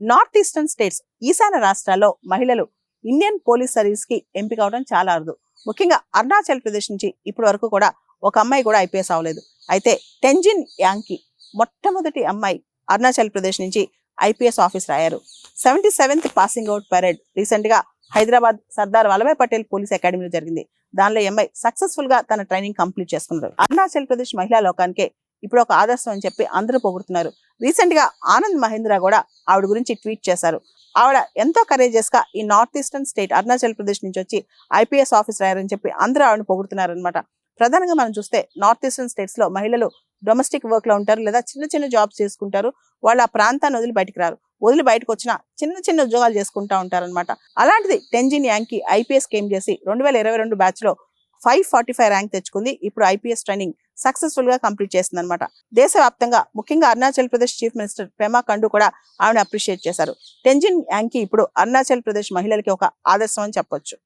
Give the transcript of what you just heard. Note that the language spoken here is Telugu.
నార్త్ ఈస్టర్న్ స్టేట్స్ ఈశాన్య రాష్ట్రాల్లో మహిళలు ఇండియన్ పోలీస్ సర్వీస్ కి ఎంపిక అవడం చాలా అరుదు. ముఖ్యంగా అరుణాచల్ ప్రదేశ్ నుంచి ఇప్పటి వరకు కూడా ఒక అమ్మాయి కూడా ఐపీఎస్ అవ్వలేదు. అయితే టెంజిన్ యాంకి మొట్టమొదటి అమ్మాయి అరుణాచల్ ప్రదేశ్ నుంచి ఐపీఎస్ ఆఫీసర్ అయ్యారు. 77th passing out parade recent గా హైదరాబాద్ సర్దార్ వల్లభాయ్ పటేల్ పోలీస్ అకాడమీలో జరిగింది. దానిలో అమ్మాయి సక్సెస్ఫుల్ గా తన ట్రైనింగ్ కంప్లీట్ చేసుకున్నారు. అరుణాచల్ ప్రదేశ్ మహిళా లోకానికే ఇప్పుడు ఒక ఆదర్శం అని చెప్పి అందరూ పొగుడుతున్నారు. రీసెంట్ గా ఆనంద్ మహేంద్ర కూడా ఆవిడ గురించి ట్వీట్ చేశారు. ఆవిడ ఎంతో కరేజియస్ గా ఈ north eastern state Arunachal Pradesh నుంచి వచ్చి ఐపీఎస్ ఆఫీసర్ అయ్యారని చెప్పి అందరూ ఆవిడని పొగుడుతున్నారు అనమాట. ప్రధానంగా మనం చూస్తే నార్త్ ఈస్టర్న్ స్టేట్స్ లో మహిళలు డొమెస్టిక్ వర్క్ లో ఉంటారు, లేదా చిన్న చిన్న జాబ్స్ చేసుకుంటారు. వాళ్ళు ఆ ప్రాంతాన్ని వదిలి బయటకు రారు. వదిలి బయటకు వచ్చిన చిన్న చిన్న ఉద్యోగాలు చేసుకుంటా ఉంటారనమాట. అలాంటిది టెంజిన్ యాంకి ఐపీఎస్ కేమ్ చేసి 2022 బ్యాచ్ లో 545 ర్యాంక్ తెచ్చుకుంది. ఇప్పుడు ఐపీఎస్ ట్రైనింగ్ సక్సెస్ఫుల్ గా కంప్లీట్ చేసింది అనమాట. దేశవ్యాప్తంగా ముఖ్యంగా అరుణాచల్ ప్రదేశ్ చీఫ్ మినిస్టర్ పెమా ఖండు కూడా ఆవిడ అప్రిషియేట్ చేశారు. టెంజిన్ యాంకి ఇప్పుడు అరుణాచల్ ప్రదేశ్ మహిళలకి ఒక ఆదర్శం అని చెప్పొచ్చు.